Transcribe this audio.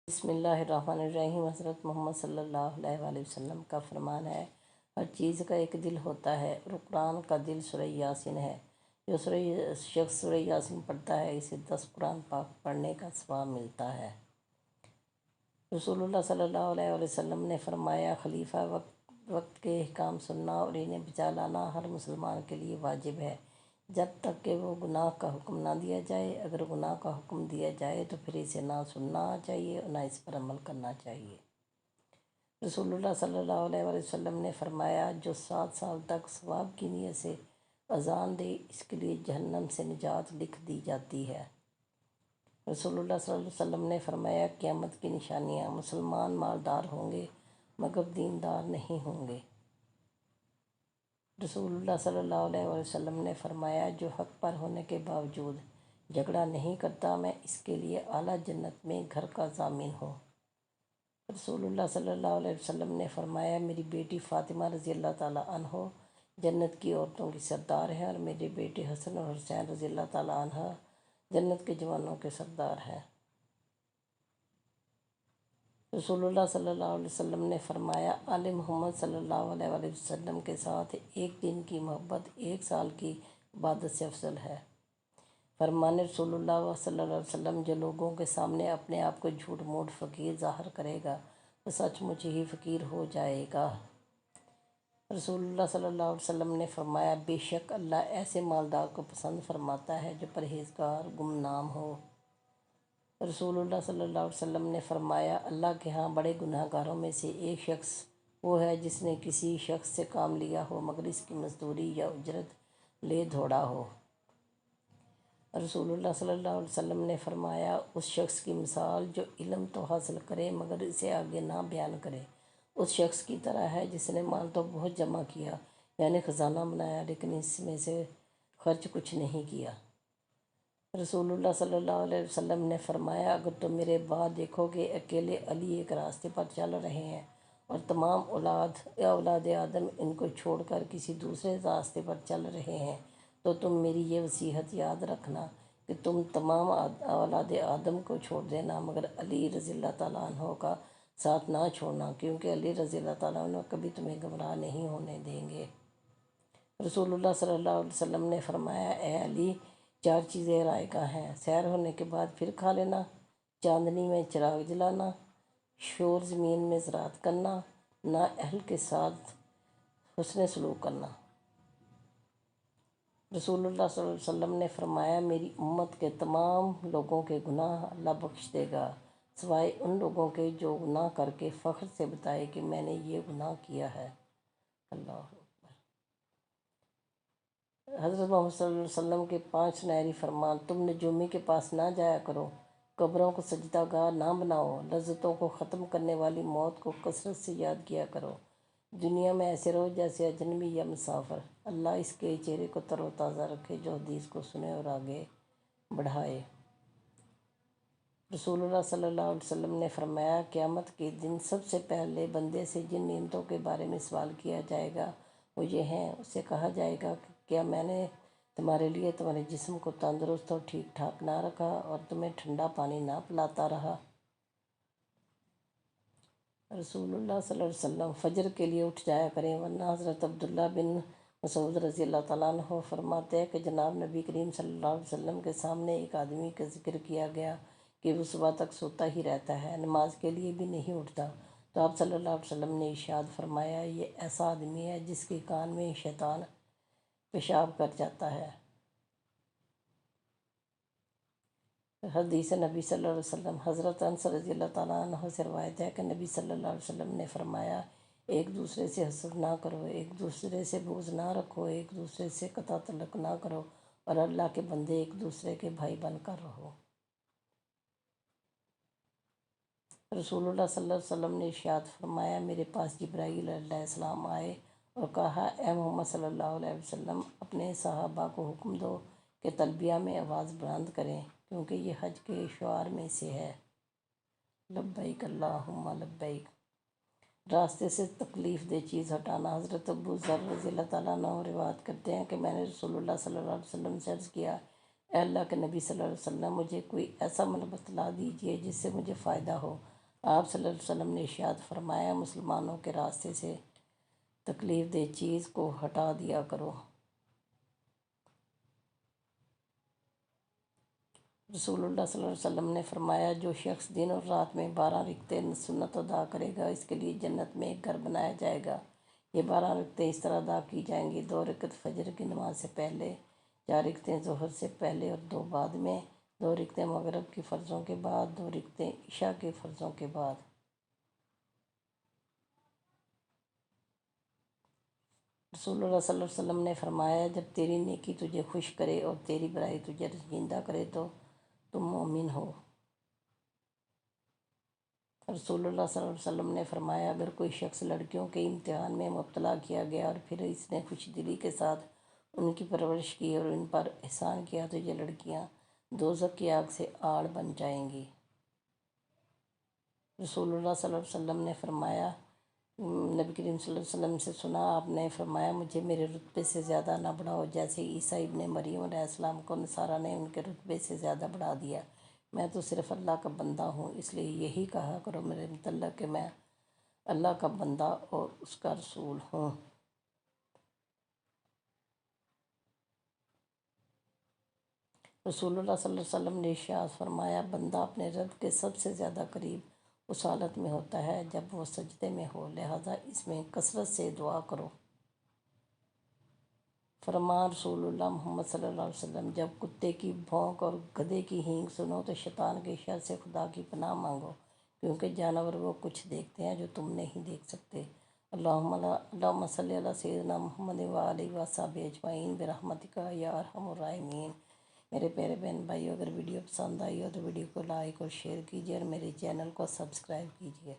بسم اللہ الرحمن الرحیم۔ حضرت محمد صلی اللہ علیہ وآلہ وسلم کا فرمان ہے، ہر چیز کا ایک دل ہوتا ہے اور قرآن کا دل سورہ یاسین ہے۔ جو شخص سورہ یاسین پڑھتا ہے اسے 10 قرآن پاک پڑھنے کا ثواب ملتا ہے۔ رسول اللہ صلی اللہ علیہ وآلہ وسلم نے فرمایا، خلیفہ وقت کے احکام سننا اور انہیں بجا لانا ہر مسلمان کے لیے واجب ہے جب تک کہ وہ گناہ کا حکم نہ دیا جائے۔ اگر گناہ کا حکم دیا جائے تو پھر اسے نہ سننا چاہیے اور نہ اس پر عمل کرنا چاہیے۔ رسول اللہ صلی اللہ علیہ وآلہ وسلم نے فرمایا، جو 7 سال تک ثواب کی نیت سے اذان دے اس کے لیے جہنم سے نجات لکھ دی جاتی ہے۔ رسول اللہ صلی اللہ علیہ وسلم نے فرمایا، قیامت کی نشانیاں، مسلمان مالدار ہوں گے مگر دیندار نہیں ہوں گے۔ رسول اللہ صلی اللہ علیہ وسلم نے فرمایا، جو حق پر ہونے کے باوجود جھگڑا نہیں کرتا میں اس کے لیے اعلیٰ جنت میں گھر کا ضامن ہوں۔ رسول اللہ صلی اللہ علیہ وسلم نے فرمایا، میری بیٹی فاطمہ رضی اللہ تعالیٰ عنہ جنت کی عورتوں کی سردار ہے اور میرے بیٹے حسن اور حسین رضی اللہ تعالیٰ عنہ جنت کے جوانوں کے سردار ہیں۔ رسول اللہ صلی اللہ علیہ وسلم نے فرمایا، آل محمد صلی اللہ علیہ وآلہ وسلم کے ساتھ ایک دن کی محبت 1 سال کی عبادت سے افضل ہے۔ فرمان رسول اللہ صلی اللہ علیہ وسلم، جو لوگوں کے سامنے اپنے آپ کو جھوٹ موٹ فقیر ظاہر کرے گا وہ سچ مچ ہی فقیر ہو جائے گا۔ رسول اللہ صلی اللہ علیہ وسلم نے فرمایا، بے شک اللہ ایسے مالدار کو پسند فرماتا ہے جو پرہیزگار گمنام ہو۔ رسول اللہ صلی اللہ علیہ وسلم نے فرمایا، اللہ کے ہاں بڑے گناہ گاروں میں سے ایک شخص وہ ہے جس نے کسی شخص سے کام لیا ہو مگر اس کی مزدوری یا اجرت لے دھوڑا ہو۔ رسول اللہ صلی اللہ علیہ وسلم نے فرمایا، اس شخص کی مثال جو علم تو حاصل کرے مگر اسے آگے نہ بیان کرے اس شخص کی طرح ہے جس نے مال تو بہت جمع کیا، یعنی خزانہ بنایا، لیکن اس میں سے خرچ کچھ نہیں کیا۔ رسول اللہ صلی اللہ علیہ وسلم نے فرمایا، اگر تم میرے بعد دیکھو گے اکیلے علی ایک راستے پر چل رہے ہیں اور تمام اولاد آدم ان کو چھوڑ کر کسی دوسرے راستے پر چل رہے ہیں تو تم میری یہ وصیت یاد رکھنا کہ تم تمام اولاد آدم کو چھوڑ دینا مگر علی رضی اللہ تعالیٰ عنہ کا ساتھ نہ چھوڑنا، کیونکہ علی رضی اللہ تعالیٰ عنہ کبھی تمہیں گمراہ نہیں ہونے دیں گے۔ رسول اللہ صلی اللہ علیہ وسلم نے فرمایا، اے علی، 4 چیزیں رائگاں ہیں، سیر ہونے کے بعد پھر کھا لینا، چاندنی میں چراغ جلانا، شور زمین میں زراعت کرنا، نا اہل کے ساتھ حسن سلوک کرنا۔ رسول اللہ صلی اللہ علیہ وسلم نے فرمایا، میری امت کے تمام لوگوں کے گناہ اللہ بخش دے گا سوائے ان لوگوں کے جو گناہ کر کے فخر سے بتائے کہ میں نے یہ گناہ کیا ہے۔ اللہ حضرت محمد صلی اللہ علیہ وسلم کے 5 سنہری فرمان، تم نجومی کے پاس نہ جایا کرو، قبروں کو سجدہ گاہ نہ بناؤ، لذتوں کو ختم کرنے والی موت کو کثرت سے یاد کیا کرو، دنیا میں ایسے رہو جیسے اجنبی یا مسافر، اللہ اس کے چہرے کو تر و تازہ رکھے جو حدیث کو سنے اور آگے بڑھائے۔ رسول اللہ صلی اللہ علیہ وسلم نے فرمایا، قیامت کے دن سب سے پہلے بندے سے جن نعمتوں کے بارے میں سوال کیا جائے گا وہ یہ ہیں۔ اسے کہا جائے گا کہ کیا میں نے تمہارے لیے تمہارے جسم کو تندرست اور ٹھیک ٹھاک نہ رکھا اور تمہیں ٹھنڈا پانی نہ پلاتا رہا؟ رسول اللہ صلی اللہ علیہ وسلم، فجر کے لیے اٹھ جایا کریں ورنہ حضرت عبداللہ بن مسعود رضی اللہ تعالیٰ عنہ فرماتے ہیں کہ جناب نبی کریم صلی اللہ علیہ وسلم کے سامنے ایک آدمی کا ذکر کیا گیا کہ وہ صبح تک سوتا ہی رہتا ہے، نماز کے لیے بھی نہیں اٹھتا، تو آپ صلی اللہ علیہ وسلم نے ارشاد فرمایا، یہ ایسا آدمی ہے جس کے کان میں شیطان پیشاب کر جاتا ہے۔ حدیث نبی صلی اللہ علیہ وسلم، حضرت انس رضی اللہ تعالیٰ عنہ سے روایت ہے کہ نبی صلی اللہ علیہ وسلم نے فرمایا، ایک دوسرے سے حسد نہ کرو، ایک دوسرے سے بغض نہ رکھو، ایک دوسرے سے قطع تعلق نہ کرو اور اللہ کے بندے ایک دوسرے کے بھائی بن کر رہو۔ رسول اللہ صلی اللہ علیہ وسلم نے ارشاد فرمایا، میرے پاس جبرائیل علیہ السلام آئے اور کہا، اے محمد صلی اللہ علیہ وسلم، اپنے صحابہ کو حکم دو کہ تلبیہ میں آواز بلند کریں کیونکہ یہ حج کے شعار میں سے ہے۔ لبیک اللہم لبیک۔ راستے سے تکلیف دہ چیز ہٹانا، حضرت ابو ذر رضی اللہ تعالیٰ عنہ روایت کرتے ہیں کہ میں نے رسول اللہ صلی اللہ علیہ وسلم سے عرض کیا، اے اللہ کے نبی صلی اللہ علیہ وسلم، مجھے کوئی ایسا عمل بتلا دیجیے جس سے مجھے فائدہ ہو۔ آپ صلی اللہ علیہ وسلم نے ارشاد فرمایا مسلمانوں کے راستے سے تکلیف دہ چیز کو ہٹا دیا کرو۔ رسول اللہ صلی اللہ علیہ وسلم نے فرمایا جو شخص دن اور رات میں 12 رکعتیں سنت ادا کرے گا اس کے لیے جنت میں ایک گھر بنایا جائے گا۔ یہ 12 رکعتیں اس طرح ادا کی جائیں گی: 2 رکعت فجر کی نماز سے پہلے، 4 رکعتیں ظہر سے پہلے اور 2 بعد میں، 2 رکعتیں مغرب کی فرضوں کے بعد، 2 رکعتیں عشاء کی فرضوں کے بعد۔ رسول اللہ صلی اللہ علیہ وسلم نے فرمایا جب تیری نیکی تجھے خوش کرے اور تیری برائی تجھے رنجیدہ کرے تو تم مومن ہو۔ رسول اللہ صلی اللہ علیہ وسلم نے فرمایا اگر کوئی شخص لڑکیوں کے امتحان میں مبتلا کیا گیا اور پھر اس نے خوش دلی کے ساتھ ان کی پرورش کی اور ان پر احسان کیا تو یہ لڑکیاں دوزخ کی آگ سے آڑ بن جائیں گی۔ رسول اللہ صلی اللہ علیہ وسلم نے فرمایا نبی کریم صلی اللہ علیہ وسلم سے سنا آپ نے فرمایا مجھے میرے رتبے سے زیادہ نہ بڑھاؤ جیسے عیسیٰ ابن مریم علیہ السلام کو نصارہ نے ان کے رتبے سے زیادہ بڑھا دیا۔ میں تو صرف اللہ کا بندہ ہوں، اس لیے یہی کہا کرو میرے متعلق کہ میں اللہ کا بندہ اور اس کا رسول ہوں۔ رسول اللہ صلی اللہ علیہ وسلم نے ارشاد فرمایا بندہ اپنے رب کے سب سے زیادہ قریب اس حالت میں ہوتا ہے جب وہ سجدے میں ہو، لہذا اس میں کثرت سے دعا کرو۔ فرمان رسول اللہ محمد صلی اللہ علیہ وسلم جب کتے کی بھونک اور گدھے کی ہینگ سنو تو شیطان کے شر سے خدا کی پناہ مانگو، کیونکہ جانور وہ کچھ دیکھتے ہیں جو تم نہیں دیکھ سکتے۔ اللہم صلی علی سیدنا محمد وآلہ وصحبہ اجمعین برحمتک یا ارحم الراحمین۔ میرے پیارے بہن بھائیو، اگر ویڈیو پسند آئی ہو تو ویڈیو کو لائک اور شیئر کیجیے اور میرے چینل کو سبسکرائب کیجیے۔